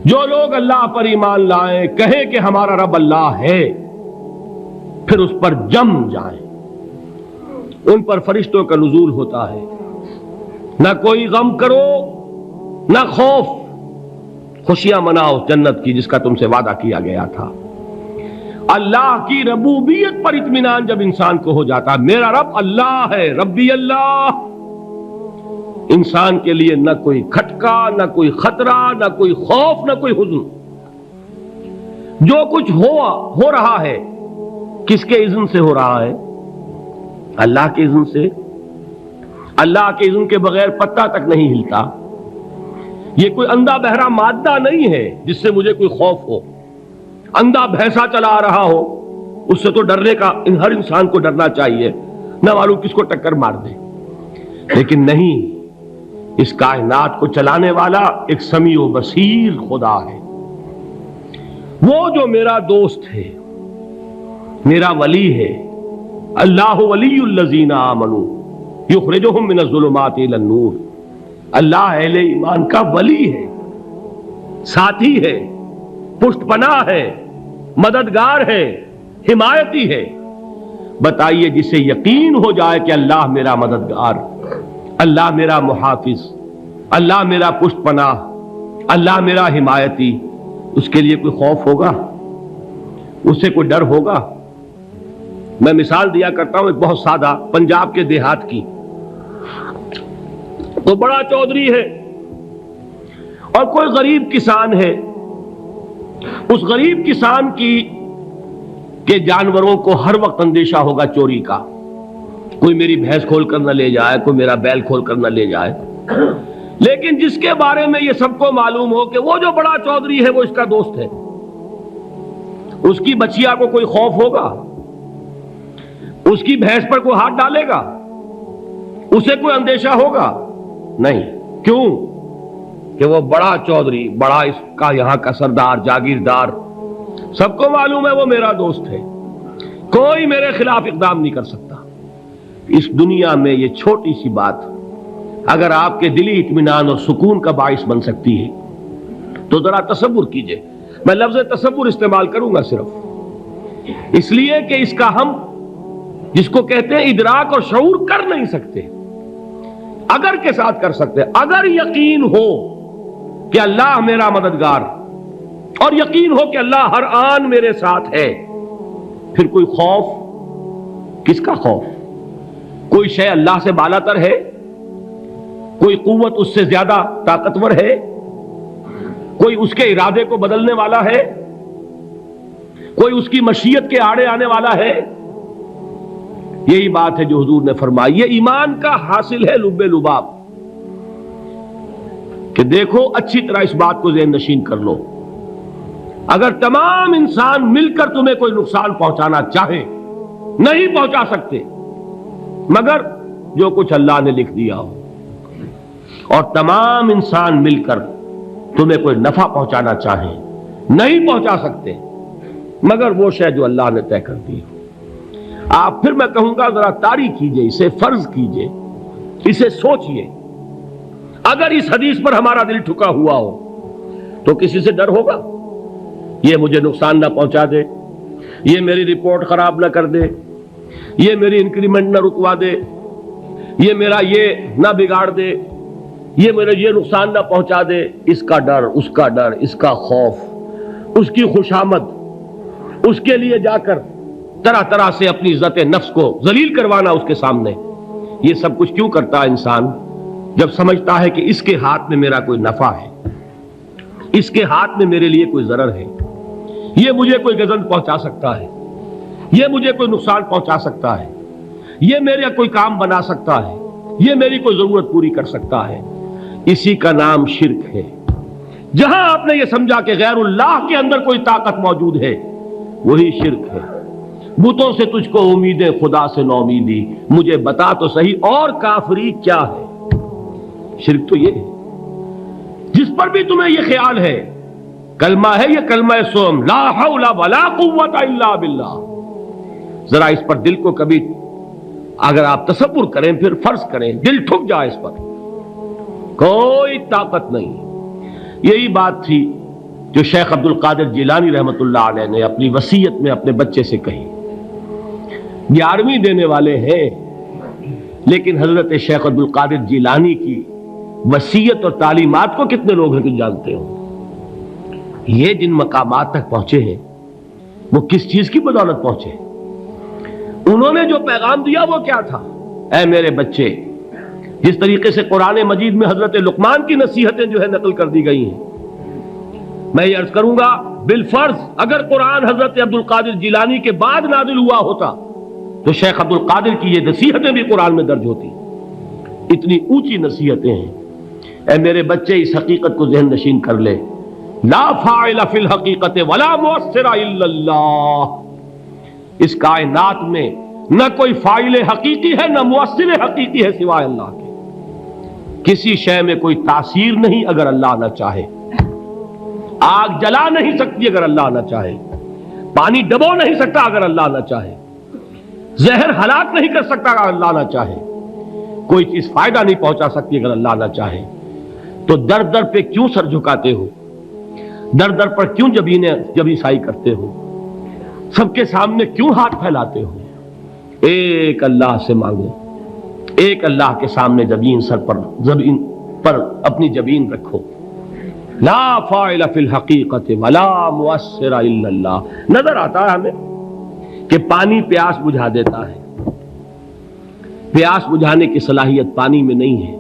جو لوگ اللہ پر ایمان لائیں، کہیں کہ ہمارا رب اللہ ہے، پھر اس پر جم جائیں، ان پر فرشتوں کا نزول ہوتا ہے۔ نہ کوئی غم کرو نہ خوف، خوشیاں مناؤ جنت کی جس کا تم سے وعدہ کیا گیا تھا۔ اللہ کی ربوبیت پر اطمینان جب انسان کو ہو جاتا، میرا رب اللہ ہے، ربی اللہ، انسان کے لیے نہ کوئی کھٹکا، نہ کوئی خطرہ، نہ کوئی خوف، نہ کوئی حزن۔ جو کچھ ہو رہا ہے کس کے اذن سے ہو رہا ہے؟ اللہ کے اذن سے۔ اللہ کے اذن کے بغیر پتہ تک نہیں ہلتا۔ یہ کوئی اندھا بہرا مادہ نہیں ہے جس سے مجھے کوئی خوف ہو۔ اندھا بھینسا چلا آ رہا ہو اس سے تو ڈرنے کا ہر انسان کو ڈرنا چاہیے، نہ معلوم کس کو ٹکر مار دے۔ لیکن نہیں، اس کائنات کو چلانے والا ایک سمیع و بصیر خدا ہے، وہ جو میرا دوست ہے، میرا ولی ہے۔ اللہ ولی الذین آمنوا یخرجہم من الظلمات الی النور۔ اللہ اہل ایمان کا ولی ہے، ساتھی ہے، پشت پناہ ہے، مددگار ہے، حمایتی ہے۔ بتائیے جسے یقین ہو جائے کہ اللہ میرا مددگار، اللہ میرا محافظ، اللہ میرا پشت پناہ، اللہ میرا حمایتی، اس کے لیے کوئی خوف ہوگا؟ اس سے کوئی ڈر ہوگا؟ میں مثال دیا کرتا ہوں ایک بہت سادہ، پنجاب کے دیہات کی۔ تو بڑا چودھری ہے اور کوئی غریب کسان ہے۔ اس غریب کسان کے جانوروں کو ہر وقت اندیشہ ہوگا چوری کا، کوئی میری بھینس کھول کر نہ لے جائے، کوئی میرا بیل کھول کر نہ لے جائے۔ لیکن جس کے بارے میں یہ سب کو معلوم ہو کہ وہ جو بڑا چودھری ہے وہ اس کا دوست ہے، اس کی بچیا کو کوئی خوف ہوگا؟ اس کی بھینس پر کوئی ہاتھ ڈالے گا؟ اسے کوئی اندیشہ ہوگا؟ نہیں۔ کیوں؟ کہ وہ بڑا چودھری، بڑا اس کا یہاں کا سردار، جاگیردار، سب کو معلوم ہے وہ میرا دوست ہے، کوئی میرے خلاف اقدام نہیں کر سکتا۔ اس دنیا میں یہ چھوٹی سی بات اگر آپ کے دلی اطمینان اور سکون کا باعث بن سکتی ہے تو ذرا تصور کیجئے۔ میں لفظ تصور استعمال کروں گا صرف اس لیے کہ اس کا ہم جس کو کہتے ہیں ادراک اور شعور کر نہیں سکتے، اگر کے ساتھ کر سکتے۔ اگر یقین ہو کہ اللہ میرا مددگار اور یقین ہو کہ اللہ ہر آن میرے ساتھ ہے، پھر کوئی خوف؟ کس کا خوف؟ کوئی شے اللہ سے بالا تر ہے؟ کوئی قوت اس سے زیادہ طاقتور ہے؟ کوئی اس کے ارادے کو بدلنے والا ہے؟ کوئی اس کی مشیت کے آڑے آنے والا ہے؟ یہی بات ہے جو حضور نے فرمائی۔ یہ ایمان کا حاصل ہے لب لباب، کہ دیکھو اچھی طرح اس بات کو ذہن نشین کر لو، اگر تمام انسان مل کر تمہیں کوئی نقصان پہنچانا چاہے نہیں پہنچا سکتے، مگر جو کچھ اللہ نے لکھ دیا ہو، اور تمام انسان مل کر تمہیں کوئی نفع پہنچانا چاہیں نہیں پہنچا سکتے، مگر وہ شے جو اللہ نے طے کر دی ہو۔ آپ پھر میں کہوں گا ذرا طاری کیجئے، اسے فرض کیجئے، اسے سوچئے۔ اگر اس حدیث پر ہمارا دل ٹھکا ہوا ہو تو کسی سے ڈر ہوگا؟ یہ مجھے نقصان نہ پہنچا دے، یہ میری رپورٹ خراب نہ کر دے، یہ میری انکریمنٹ نہ رکوا دے، یہ میرا یہ نہ بگاڑ دے، یہ میرا یہ نقصان نہ پہنچا دے۔ اس کا ڈر، اس کا ڈر، اس کا خوف، اس کی خوشامد، اس کے لیے جا کر طرح طرح سے اپنی عزت نفس کو ذلیل کروانا اس کے سامنے، یہ سب کچھ کیوں کرتا ہے انسان؟ جب سمجھتا ہے کہ اس کے ہاتھ میں میرا کوئی نفع ہے، اس کے ہاتھ میں میرے لیے کوئی ضرر ہے، یہ مجھے کوئی گزن پہنچا سکتا ہے، یہ مجھے کوئی نقصان پہنچا سکتا ہے، یہ میرا کوئی کام بنا سکتا ہے، یہ میری کوئی ضرورت پوری کر سکتا ہے، اسی کا نام شرک ہے۔ جہاں آپ نے یہ سمجھا کہ غیر اللہ کے اندر کوئی طاقت موجود ہے، وہی شرک ہے۔ بتوں سے تجھ کو امید خدا سے نومیدی، مجھے بتا تو صحیح اور کافری کیا ہے؟ شرک تو یہ ہے۔ جس پر بھی تمہیں یہ خیال ہے، کلمہ ہے یہ کلمہ سوم، لا حول ولا قوت الا باللہ، ذرا اس پر دل کو کبھی اگر آپ تصور کریں، پھر فرض کریں، دل ٹھک جائے اس پر، کوئی طاقت نہیں۔ یہی بات تھی جو شیخ عبد القادر جیلانی رحمۃ اللہ علیہ نے اپنی وصیت میں اپنے بچے سے کہی. 11ویں دینے والے ہیں، لیکن حضرت شیخ عبد القادر جیلانی کی وصیت اور تعلیمات کو کتنے لوگ ہیں کہ جانتے ہو؟ یہ جن مقامات تک پہنچے ہیں وہ کس چیز کی بدولت پہنچے؟ انہوں نے جو پیغام دیا وہ کیا تھا؟ اے میرے بچے، جس طریقے سے قرآن مجید میں حضرت لقمان کی نصیحتیں جو ہے نقل کر دی گئی ہیں، میں یہ عرض کروں گا بالفرض اگر قرآن حضرت عبد القادر جیلانی کے بعد نازل ہوا ہوتا تو شیخ عبد القادر کی یہ نصیحتیں بھی قرآن میں درج ہوتی. اتنی اونچی نصیحتیں ہیں. اے میرے بچے، اس حقیقت کو ذہن نشین کر لے، لا فاعل فی الحقیقت ولا مؤثر الا اللہ. اس کائنات میں نہ کوئی فاعل حقیقی ہے نہ مؤثر حقیقی ہے سوائے اللہ کے. کسی شے میں کوئی تاثیر نہیں اگر اللہ نہ چاہے. آگ جلا نہیں سکتی اگر اللہ نہ چاہے. پانی ڈبو نہیں سکتا اگر اللہ نہ چاہے. زہر ہلاک نہیں کر سکتا اگر اللہ نہ چاہے. کوئی چیز فائدہ نہیں پہنچا سکتی اگر اللہ نہ چاہے. تو در در پہ کیوں سر جھکاتے ہو؟ در در پر کیوں جبیں سائی کرتے ہو؟ سب کے سامنے کیوں ہاتھ پھیلاتے ہو؟ ایک اللہ سے مانگو، ایک اللہ کے سامنے زبین پر اپنی جبین رکھو. لا فاعل فی الحقیقت ولا مؤثر الا اللہ. نظر آتا ہے ہمیں کہ پانی پیاس بجھا دیتا ہے. پیاس بجھانے کی صلاحیت پانی میں نہیں ہے،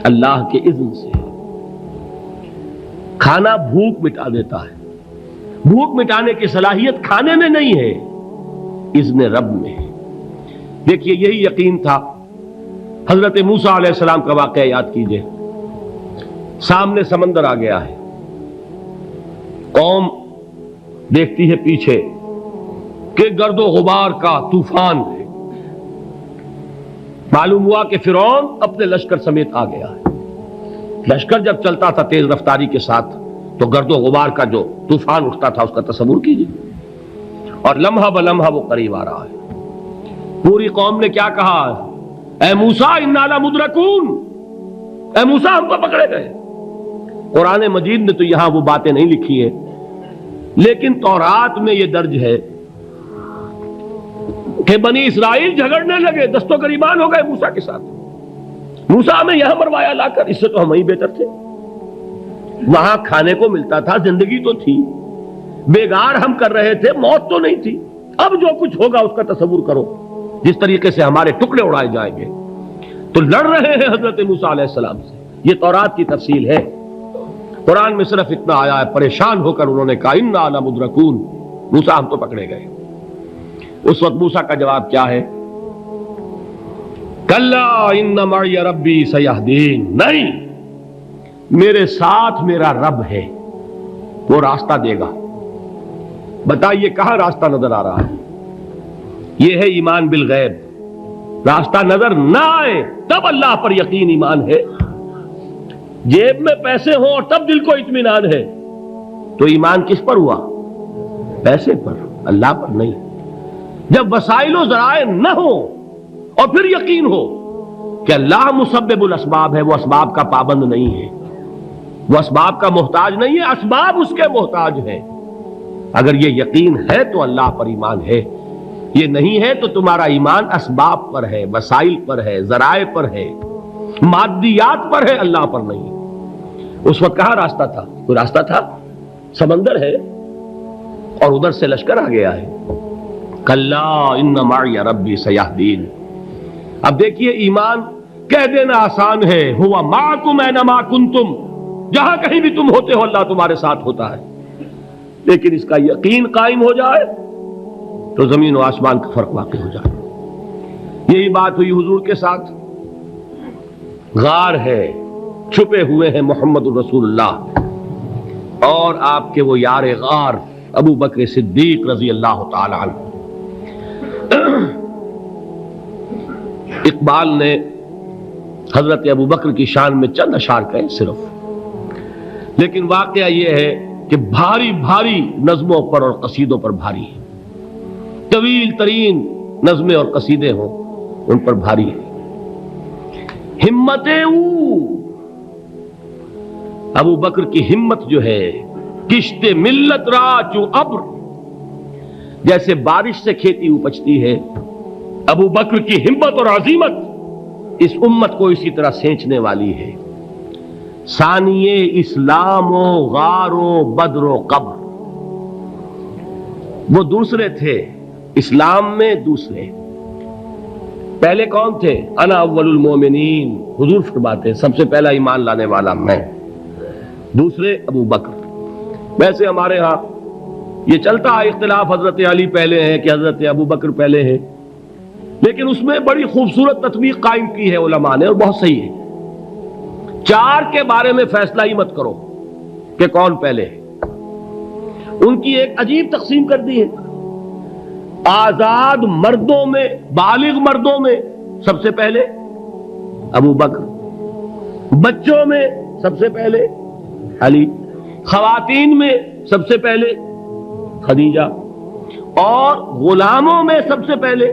اللہ کے اذن سے. کھانا بھوک مٹا دیتا ہے، بھوک مٹانے کی صلاحیت کھانے میں نہیں ہے، اذن رب میں ہے. دیکھیے یہی یقین تھا. حضرت موسیٰ علیہ السلام کا واقعہ یاد کیجئے. سامنے سمندر آ گیا ہے، قوم دیکھتی ہے پیچھے کہ گرد و غبار کا طوفان ہے. معلوم ہوا کہ فرعون اپنے لشکر سمیت آ گیا ہے. لشکر جب چلتا تھا تیز رفتاری کے ساتھ تو گرد و غبار کا جو طوفان اٹھتا تھا اس کا تصور کیجیے. اور لمحہ بلمحہ وہ قریب آ رہا ہے. پوری قوم نے کیا کہا؟ اے موسیٰ انا لمدرکون، اے موسیٰ ہم کو پکڑے گئے. قرآن مجید نے تو یہاں وہ باتیں نہیں لکھی ہیں، لیکن تورات میں یہ درج ہے کہ بنی اسرائیل جھگڑنے لگے، دست و گریبان ہو گئے موسیٰ کے ساتھ. موسیٰ ہمیں یہاں مروایا لا کر، اس سے تو ہم ہی بہتر تھے. وہاں کھانے کو ملتا تھا، زندگی تو تھی، بیگار ہم کر رہے تھے، موت تو نہیں تھی. اب جو کچھ ہوگا اس کا تصور کرو، جس طریقے سے ہمارے ٹکڑے اڑائے جائیں گے. تو لڑ رہے ہیں حضرت موسیٰ علیہ السلام سے. یہ تورات کی تفصیل ہے. قرآن میں صرف اتنا آیا ہے، پریشان ہو کر انہوں نے کہا انا لمدرکون، موسیٰ ہم تو پکڑے گئے. اس وقت موسیٰ کا جواب کیا ہے؟ کلا ان معی ربی سیہدین. نہیں، میرے ساتھ میرا رب ہے، وہ راستہ دے گا. بتائیے کہاں راستہ نظر آ رہا ہے؟ یہ ہے ایمان بالغیب. راستہ نظر نہ آئے تب اللہ پر یقین ایمان ہے. جیب میں پیسے ہوں اور تب دل کو اطمینان ہے تو ایمان کس پر ہوا؟ پیسے پر، اللہ پر نہیں. جب وسائل و ذرائع نہ ہو اور پھر یقین ہو کہ اللہ مسبب الاسباب ہے، وہ اسباب کا پابند نہیں ہے، وہ اسباب کا محتاج نہیں ہے، اسباب اس کے محتاج ہے. اگر یہ یقین ہے تو اللہ پر ایمان ہے. یہ نہیں ہے تو تمہارا ایمان اسباب پر ہے، وسائل پر ہے، ذرائع پر ہے، مادیات پر ہے، اللہ پر نہیں. اس وقت کہاں راستہ تھا؟ کوئی راستہ تھا؟ سمندر ہے اور ادھر سے لشکر آ گیا ہے. کلا ان معی ربی سیہدین. اب دیکھیے ایمان کہہ دینا آسان ہے، ہوا معکم اینما کنتم، جہاں کہیں بھی تم ہوتے ہو اللہ تمہارے ساتھ ہوتا ہے. لیکن اس کا یقین قائم ہو جائے تو زمین و آسمان کا فرق واقع ہو جائے. یہی بات ہوئی حضور کے ساتھ. غار ہے، چھپے ہوئے ہیں محمد الرسول اللہ اور آپ کے وہ یار غار ابو بکر صدیق رضی اللہ تعالی عنہ. اقبال نے حضرت ابو بکر کی شان میں چند اشعار کہے صرف، لیکن واقعہ یہ ہے کہ بھاری بھاری نظموں پر اور قصیدوں پر بھاری ہے. طویل ترین نظمیں اور قصیدے ہوں ان پر بھاری ہے. ہمت ابو بکر کی ہمت جو ہے کشت ملت را چو ابر، جیسے بارش سے کھیتی اپجتی ہے، ابو بکر کی ہمت اور عزیمت اس امت کو اسی طرح سینچنے والی ہے۔ ثانیے اسلام و غار و بدر و قبر، وہ دوسرے تھے اسلام میں، دوسرے پہلے کون تھے؟ انا اول المومنین، حضور فرماتے ہیں سب سے پہلا ایمان لانے والا میں، دوسرے ابو بکر۔ ویسے ہمارے ہاں یہ چلتا ہے اختلاف، حضرت علی پہلے ہیں کہ حضرت ابو بکر پہلے ہیں، لیکن اس میں بڑی خوبصورت تطبیق قائم کی ہے علماء نے، اور بہت صحیح ہے۔ چار کے بارے میں فیصلہ ہی مت کرو کہ کون پہلے ہے، ان کی ایک عجیب تقسیم کر دی ہے۔ آزاد مردوں میں، بالغ مردوں میں سب سے پہلے ابو بکر، بچوں میں سب سے پہلے علی، خواتین میں سب سے پہلے خدیجہ، اور غلاموں میں سب سے پہلے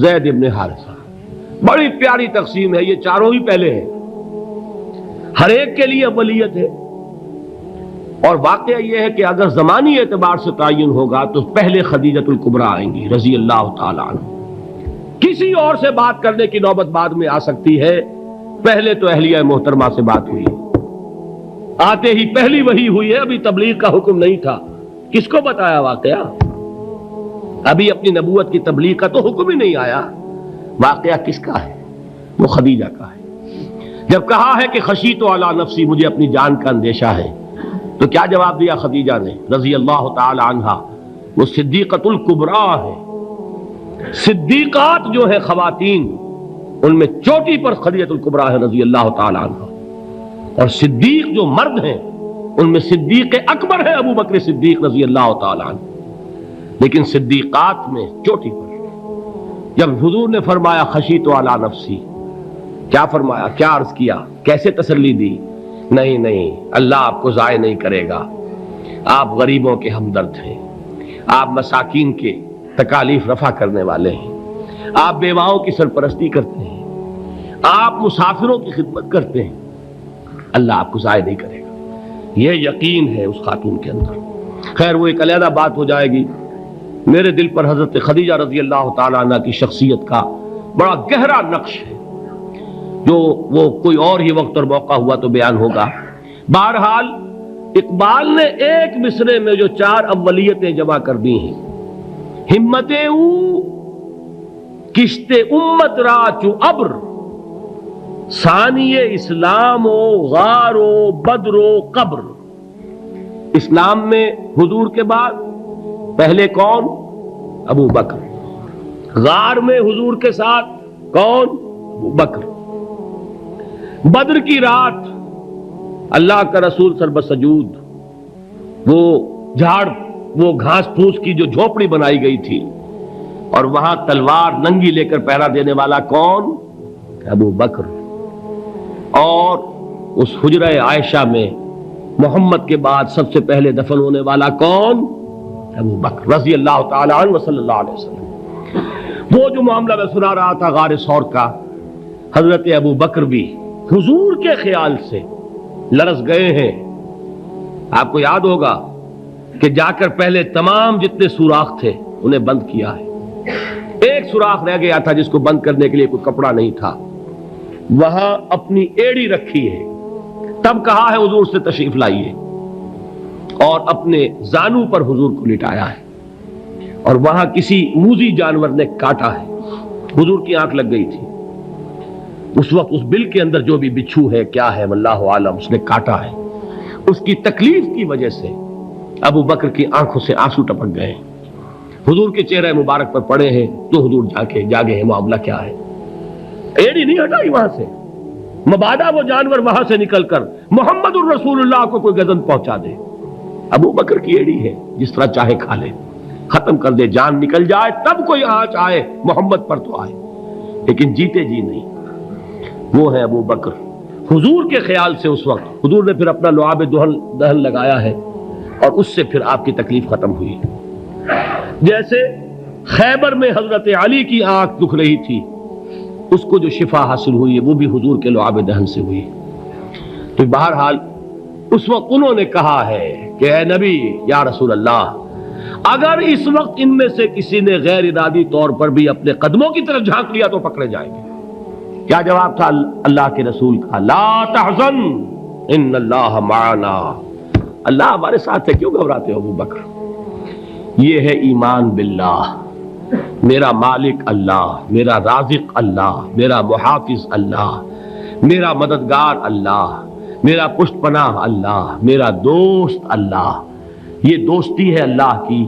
زید ابن حارثہ۔ بڑی پیاری تقسیم ہے، یہ چاروں ہی پہلے ہیں، ہر ایک کے لیے اولیت ہے۔ اور واقعہ یہ ہے کہ اگر زمانی اعتبار سے تعین ہوگا تو پہلے خدیجۃ الکبریٰ آئیں گی رضی اللہ تعالی عنہ، کسی اور سے بات کرنے کی نوبت بعد میں آ سکتی ہے، پہلے تو اہلیہ محترمہ سے بات ہوئی، آتے ہی پہلی وحی ہوئی ہے، ابھی تبلیغ کا حکم نہیں تھا۔ کس کو بتایا واقعہ؟ ابھی اپنی نبوت کی تبلیغ کا تو حکم ہی نہیں آیا، واقعہ کس کا ہے؟ وہ خدیجہ کا ہے۔ جب کہا ہے کہ خشیت علی نفسی، مجھے اپنی جان کا اندیشہ ہے، تو کیا جواب دیا خدیجہ نے رضی اللہ تعالی عنہا؟ وہ صدیقۃ الکبریٰ ہے، صدیقات جو ہے خواتین ان میں چوٹی پر خدیجۃ الکبریٰ ہے رضی اللہ تعالی عنہا، اور صدیق جو مرد ہیں ان میں صدیق اکبر ہے ابو بکر صدیق رضی اللہ تعالی عنہ، لیکن صدیقات میں چوٹی پر۔ جب حضور نے فرمایا خشیت علی نفسی، کیا فرمایا، کیا عرض کیا، کیسے تسلی دی؟ نہیں نہیں، اللہ آپ کو ضائع نہیں کرے گا، آپ غریبوں کے ہمدرد ہیں، آپ مساکین کے تکالیف رفع کرنے والے ہیں، آپ بیواؤں کی سرپرستی کرتے ہیں، آپ مسافروں کی خدمت کرتے ہیں، اللہ آپ کو ضائع نہیں کرے گا۔ یہ یقین ہے اس خاتون کے اندر۔ خیر وہ ایک علیحدہ بات ہو جائے گی۔ میرے دل پر حضرت خدیجہ رضی اللہ تعالی عنہ کی شخصیت کا بڑا گہرا نقش ہے، جو وہ کوئی اور ہی وقت اور موقع ہوا تو بیان ہوگا۔ بہرحال اقبال نے ایک مصرے میں جو چار اولیتیں جمع کر دی ہیں، ہمت او کشت امت را چو ابر، ثانی اسلام و غار و بدر و قبر۔ اسلام میں حضور کے بعد پہلے کون؟ ابو بکر۔ غار میں حضور کے ساتھ کون؟ ابو بکر۔ بدر کی رات اللہ کا رسول سربسجود وہ جھاڑ، وہ گھاس پھوس کی جو جھوپڑی بنائی گئی تھی، اور وہاں تلوار ننگی لے کر پہرا دینے والا کون؟ ابو بکر۔ اور اس حجرہ عائشہ میں محمد کے بعد سب سے پہلے دفن ہونے والا کون؟ ابو بکر رضی اللہ تعالی عنہ وصلی اللہ علیہ وسلم۔ وہ جو معاملہ میں سنا رہا تھا غار ثور کا، حضرت ابو بکر بھی حضور کے خیال سے لرز گئے ہیں۔ آپ کو یاد ہوگا کہ جا کر پہلے تمام جتنے سوراخ تھے انہیں بند کیا ہے، ایک سوراخ رہ گیا تھا جس کو بند کرنے کے لیے کوئی کپڑا نہیں تھا، وہاں اپنی ایڑی رکھی ہے، تب کہا ہے حضور سے تشریف لائیے، اور اپنے زانو پر حضور کو لٹایا ہے، اور وہاں کسی موذی جانور نے کاٹا ہے، حضور کی آنکھ لگ گئی تھی، اس وقت اس بل کے اندر جو بھی بچھو ہے کیا ہے واللہ عالم، اس نے کاٹا ہے، اس کی تکلیف کی وجہ سے ابو بکر کی آنکھوں سے آنسو ٹپک گئے، حضور کے چہرے مبارک پر پڑے ہیں، تو حضور جاگے ہیں، معاملہ کیا ہے؟ ایڑی نہیں ہٹائی وہاں سے، مبادا وہ جانور وہاں سے نکل کر محمد الرسول اللہ کو کوئی گزن پہنچا دے، ابو بکر کی ایڑی ہے، جس طرح چاہے کھا لے، ختم کر دے، جان نکل جائے تب کوئی آنچ آئے، محمد پر تو آئے، لیکن جیتے جی نہیں۔ وہ ہے ابو بکر۔ حضور کے خیال سے اس وقت حضور نے پھر اپنا لعاب دہن لگایا ہے، اور اس سے پھر آپ کی تکلیف ختم ہوئی۔ جیسے خیبر میں حضرت علی کی آنکھ دکھ رہی تھی، اس کو جو شفا حاصل ہوئی ہے وہ بھی حضور کے لعاب دہن سے ہوئی۔ تو بہرحال اس وقت انہوں نے کہا ہے کہ اے نبی یا رسول اللہ، اگر اس وقت ان میں سے کسی نے غیر ارادی طور پر بھی اپنے قدموں کی طرف جھانک لیا تو پکڑے جائیں گے۔ کیا جواب تھا اللہ کے رسول کا؟ لا تحزن ان اللہ معنا، اللہ ہمارے ساتھ ہے، کیوں گھبراتے ہو ابو بکر؟ یہ ہے ایمان باللہ، میرا مالک اللہ، میرا رازق اللہ، میرا محافظ اللہ، میرا مددگار اللہ، میرا پشت پناہ اللہ، میرا دوست اللہ۔ یہ دوستی ہے اللہ کی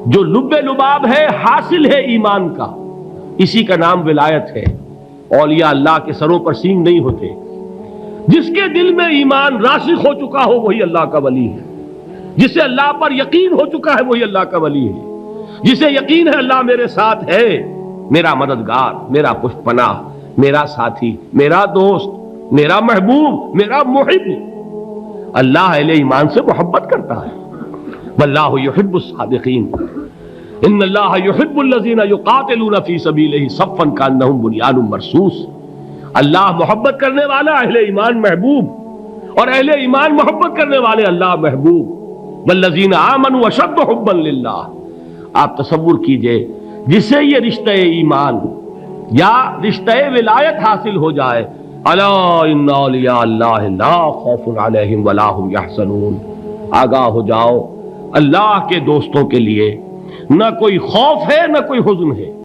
جو لب لباب ہے، حاصل ہے ایمان کا، اسی کا نام ولایت ہے۔ اولیاء اللہ کے سروں پر سینگ نہیں ہوتے، جس کے دل میں ایمان راسخ ہو چکا ہو وہی اللہ کا ولی ہے، جسے اللہ پر یقین ہو چکا ہے وہی اللہ کا ولی ہے، جسے یقین ہے اللہ میرے ساتھ ہے، میرا مددگار، میرا پشت پناہ، میرا ساتھی، میرا دوست، میرا محبوب، میرا محب۔ اللہ اہل ایمان سے محبت کرتا ہے۔ واللہ یحب الصادقین، ان اللہ یحب الذین یقاتلون فی سبیلہ صفا کانہم بنیان مرصوص۔ اللہ محبت کرنے والا، اہل ایمان محبوب، اور اہل ایمان محبت کرنے والے اللہ محبوب۔ والذین آمنوا اشد حبا للہ۔ آپ تصور کیجئے جسے یہ رشتہ ایمان یا رشتہ ولایت حاصل ہو جائے، الا ان اولیاء اللہ لا خوف علیہم ولا هم یحزنون، آگاہ ہو جاؤ، اللہ کے دوستوں کے لیے نہ کوئی خوف ہے نہ کوئی حزن ہے۔